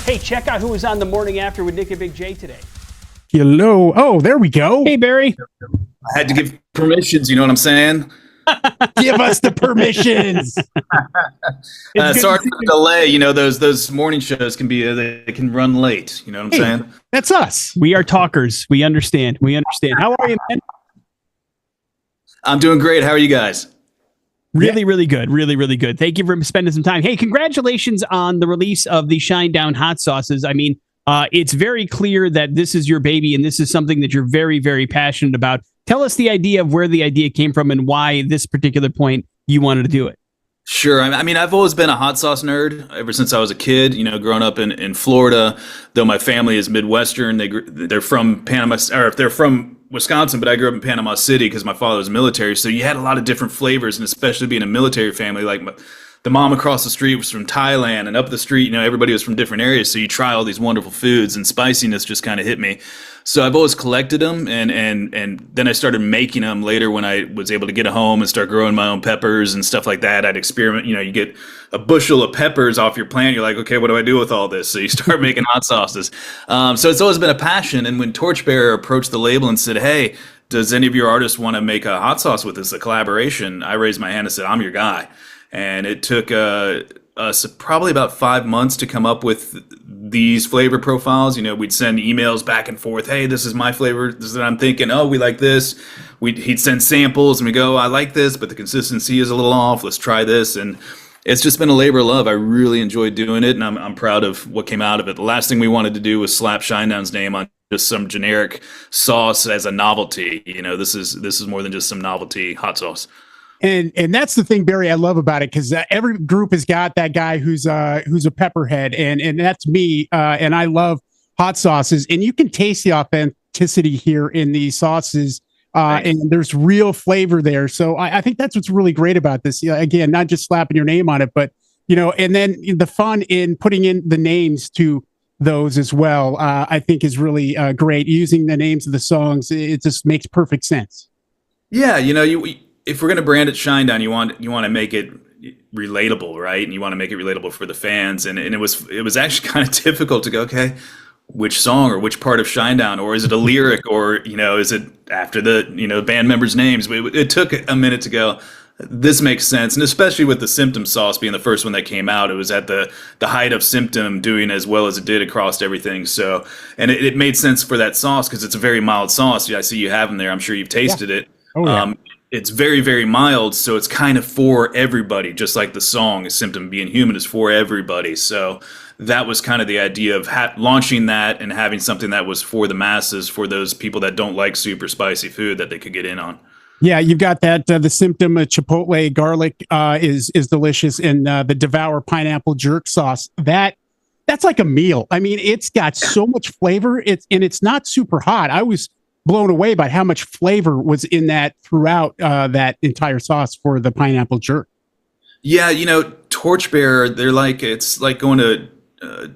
Hey, check out who was on The Morning After with Nick and Big J today. Hello. Oh, there we go. Hey, Barry. I had to give permissions, you know what I'm saying? Give us the permissions. Sorry for the delay. You know, those morning shows can be they can run late. You know what I'm saying? That's us. We are talkers. We understand. How are you, man? I'm doing great. How are you guys? Really, really good. Really, really good. Thank you for spending some time. Hey, congratulations on the release of the Shinedown hot sauces. I mean, it's very clear that this is your baby and this is something that you're very, very passionate about. Tell us the idea of where the idea came from and why this particular point you wanted to do it. Sure. I mean, I've always been a hot sauce nerd ever since I was a kid. You know, growing up in Florida, though my family is Midwestern, they're from Panama, or they're from Wisconsin, but I grew up in Panama City because my father was military. So you had a lot of different flavors, and especially being a military family, like the mom across the street was from Thailand, and up the street, you know, everybody was from different areas. So you try all these wonderful foods, and spiciness just kind of hit me. So I've always collected them, and then I started making them later when I was able to get a home and start growing my own peppers and stuff like that. I'd experiment. You know, you get a bushel of peppers off your plant. You're like, okay, what do I do with all this? So you start making hot sauces. So it's always been a passion. And when Torchbearer approached the label and said, hey, does any of your artists want to make a hot sauce with us, a collaboration? I raised my hand and said, I'm your guy. And it took us probably about 5 months to come up with these flavor profiles. You know, we'd send emails back and forth. Hey, this is my flavor. This is what I'm thinking. Oh, we like this. He'd send samples and we go, I like this, but the consistency is a little off. Let's try this. And it's just been a labor of love. I really enjoyed doing it, and I'm proud of what came out of it. The last thing we wanted to do was slap Shinedown's name on just some generic sauce as a novelty. You know, this is more than just some novelty hot sauce. And that's the thing, Barry, I love about it, because every group has got that guy who's a pepperhead, and that's me. And I love hot sauces, and you can taste the authenticity here in these sauces. Right. And there's real flavor there. So I think that's what's really great about this. Again, not just slapping your name on it, but, you know, and then the fun in putting in the names to those as well, I think is really great. Using the names of the songs, it just makes perfect sense. Yeah, you know, if we're going to brand it Shinedown, you want to make it relatable, right? And you want to make it relatable for the fans. And it was actually kind of difficult to go, okay, which song or which part of Shinedown, or is it a lyric, or, you know, is it after the, you know, band members' names? It took a minute to go, this makes sense. And especially with the Symptom sauce being the first one that came out, it was at the height of Symptom doing as well as it did across everything. So, and it made sense for that sauce because it's a very mild sauce. I see you have them there. I'm sure you've tasted it. Oh, yeah. It's very, very mild, so it's kind of for everybody, just like the song Symptom Being Human is for everybody. So that was kind of the idea of launching that and having something that was for the masses, for those people that don't like super spicy food, that they could get in on. Yeah, you've got that. The Symptom Chipotle garlic is delicious, and the Devour pineapple jerk sauce. That's like a meal. I mean, it's got so much flavor. It's not super hot. I was blown away by how much flavor was in that throughout that entire sauce for the pineapple jerk. Yeah, you know, Torchbearer, it's like going to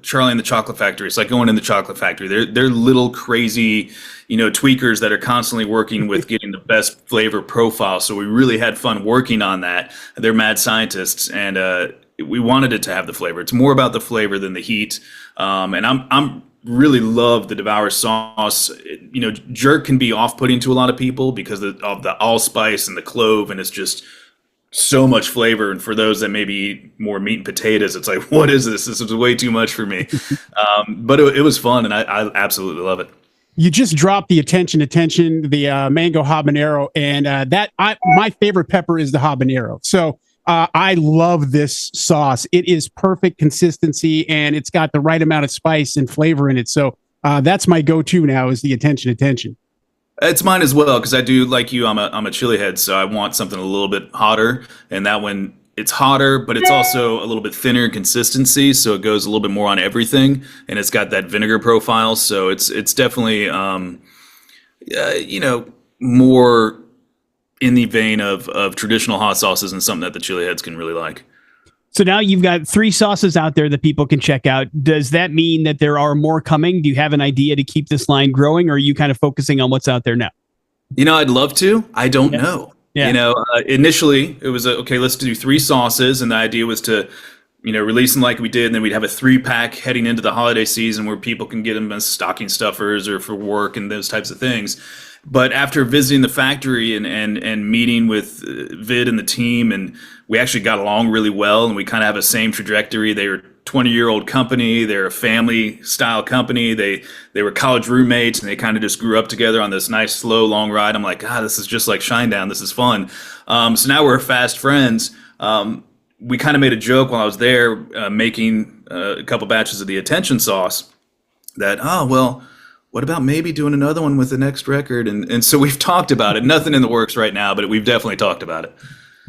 Charlie and the Chocolate Factory. It's like going in the chocolate factory. They're little crazy, you know, tweakers that are constantly working with getting the best flavor profile. So we really had fun working on that. They're mad scientists, and we wanted it to have the flavor. It's more about the flavor than the heat. And I'm really love the Devour sauce. You know, jerk can be off-putting to a lot of people because of the allspice and the clove, and it's just so much flavor. And for those that maybe eat more meat and potatoes, it's like, what is this? This is way too much for me. But it was fun, and I absolutely love it. You just dropped the attention, the mango habanero, and my favorite pepper is the habanero. So I love this sauce. It is perfect consistency, and it's got the right amount of spice and flavor in it. So that's my go-to now, is the attention. It's mine as well, because I do, like you, I'm a chili head, so I want something a little bit hotter. And that one, it's hotter, but it's also a little bit thinner in consistency, so it goes a little bit more on everything. And it's got that vinegar profile, so it's definitely, you know, more in the vein of traditional hot sauces, and something that the chili heads can really like. So now you've got 3 sauces out there that people can check out. Does that mean that there are more coming? Do you have an idea to keep this line growing, or are you kind of focusing on what's out there now? You know, I'd love to. I don't know. Yeah. You know, initially it was okay, let's do 3 sauces, and the idea was to release them like we did, and then we'd have a 3-pack heading into the holiday season where people can get them as stocking stuffers or for work and those types of things. But after visiting the factory and meeting with Vid and the team, and we actually got along really well, and we kind of have the same trajectory. They were 20-year-old company. They're a family style company. They were college roommates, and they kind of just grew up together on this nice, slow, long ride. I'm like, God, this is just like Shinedown. This is fun. So now we're fast friends. We kind of made a joke while I was there making a couple batches of the attention sauce that, what about maybe doing another one with the next record? And so we've talked about it. Nothing in the works right now, but we've definitely talked about it.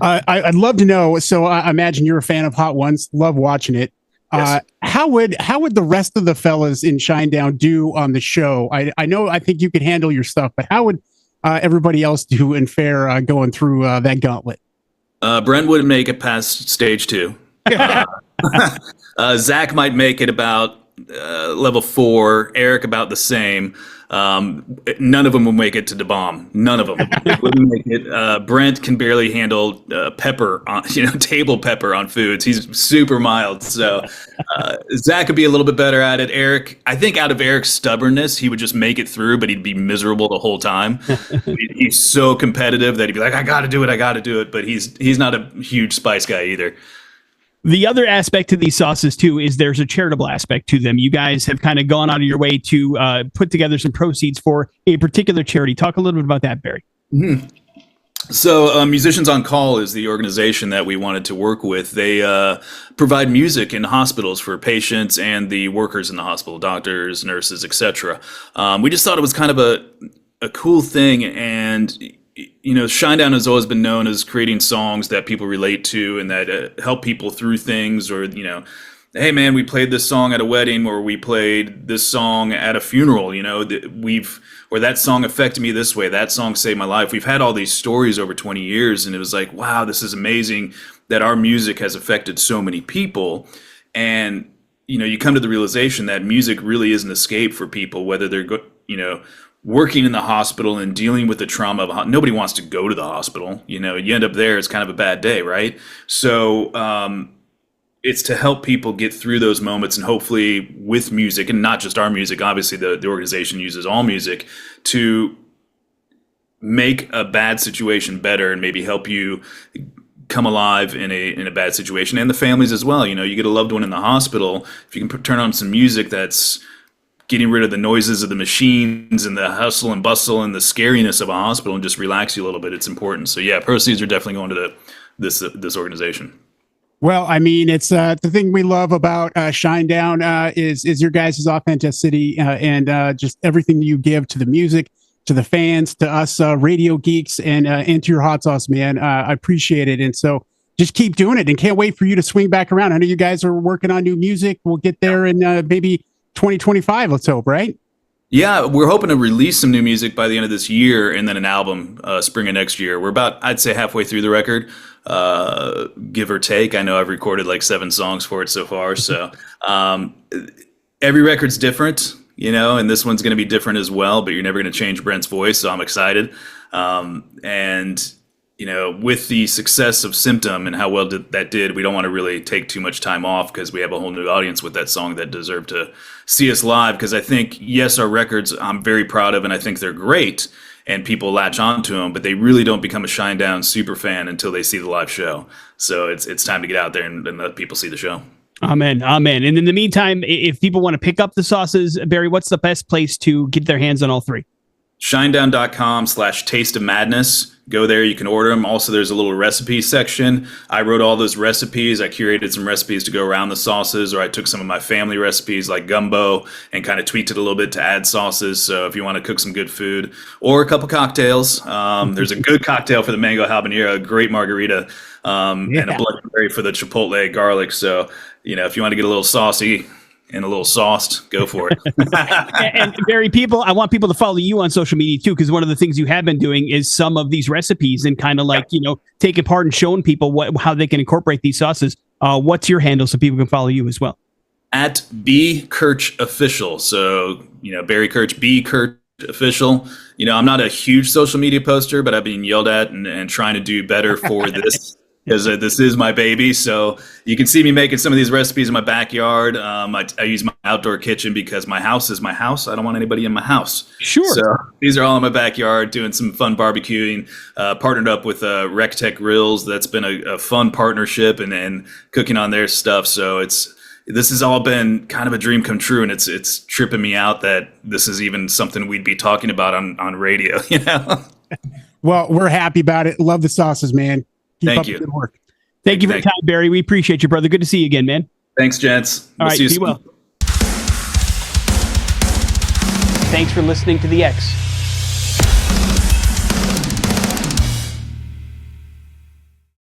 I'd love to know. So I imagine you're a fan of Hot Ones. Love watching it. Yes. How would the rest of the fellas in Shinedown do on the show? I think you could handle your stuff, but how would everybody else do in fare going through that gauntlet? Brent wouldn't make it past stage 2. Zach might make it about level 4. Eric about the same. None of them will make it to the bomb. None of them wouldn't make it. Brent can barely handle pepper on, table pepper on foods. He's super mild. So Zach could be a little bit better at it. Eric, I think out of Eric's stubbornness, he would just make it through, but he'd be miserable the whole time. He's so competitive that he'd be like, I got to do it. But he's not a huge spice guy either. The other aspect to these sauces, too, is there's a charitable aspect to them. You guys have kind of gone out of your way to put together some proceeds for a particular charity. Talk a little bit about that, Barry. Mm-hmm. So Musicians on Call is the organization that we wanted to work with. They provide music in hospitals for patients and the workers in the hospital, doctors, nurses, etc. We just thought it was kind of a cool thing, and Shinedown has always been known as creating songs that people relate to and that help people through things, or, hey man, we played this song at a wedding, or we played this song at a funeral, or that song affected me this way, that song saved my life. We've had all these stories over 20 years, and it was like, wow, this is amazing that our music has affected so many people. And, you come to the realization that music really is an escape for people, whether they're, working in the hospital and dealing with the trauma of nobody wants to go to the hospital. You end up there, it's kind of a bad day, right? So it's to help people get through those moments, and hopefully with music, and not just our music, obviously the organization uses all music, to make a bad situation better and maybe help you come alive in a bad situation, and the families as well. You get a loved one in the hospital, if you can turn on some music that's getting rid of the noises of the machines and the hustle and bustle and the scariness of a hospital and just relax you a little bit, it's important. So yeah, proceeds are definitely going to this organization. Well, I mean, it's the thing we love about Shinedown is your guys' authenticity and just everything you give to the music, to the fans, to us radio geeks, and to your hot sauce, man. I appreciate it. And so just keep doing it, and can't wait for you to swing back around. I know you guys are working on new music. We'll get there in maybe 2025, let's hope, right? Yeah, we're hoping to release some new music by the end of this year, and then an album spring of next year. We're about, I'd say, halfway through the record, give or take. I know I've recorded like 7 songs for it so far. So every record's different, and this one's going to be different as well, but you're never going to change Brent's voice, so I'm excited. And with the success of Symptom and how well that did, we don't want to really take too much time off, because we have a whole new audience with that song that deserve to see us live. Because I think, yes, our records I'm very proud of, and I think they're great, and people latch onto them, but they really don't become a Shinedown super fan until they see the live show. So it's time to get out there and let people see the show. Amen. And in the meantime, if people want to pick up the sauces, Barry, what's the best place to get their hands on all 3? Shinedown.com/taste of madness. Go there, you can order them. Also, there's a little recipe section. I wrote all those recipes. I curated some recipes to go around the sauces, or I took some of my family recipes like gumbo and kind of tweaked it a little bit to add sauces. So if you want to cook some good food or a couple cocktails, there's a good cocktail for the mango habanero, a great margarita, and a Bloody Mary for the chipotle garlic. So, if you want to get a little saucy and a little sauced, go for it. and Barry, I want people to follow you on social media too, because one of the things you have been doing is some of these recipes and kind of like, taking part and showing people how they can incorporate these sauces. What's your handle so people can follow you as well? At B Kerch Official. So, Barry Kerch, B Kerch Official. I'm not a huge social media poster, but I've been yelled at and trying to do better for this because this is my baby. So you can see me making some of these recipes in my backyard. I use my outdoor kitchen because my house is my house. I don't want anybody in my house. Sure. So these are all in my backyard, doing some fun barbecuing, partnered up with RecTech Grills. That's been a fun partnership and cooking on their stuff. So this has all been kind of a dream come true, and it's tripping me out that this is even something we'd be talking about on radio, you know? Well, we're happy about it. Love the sauces, man. Keep Thank up you. the good work. Thank you for your time, Barry. We appreciate you, brother. Good to see you again, man. Thanks, gents. All right, See you be soon. well. Thanks for listening to The X.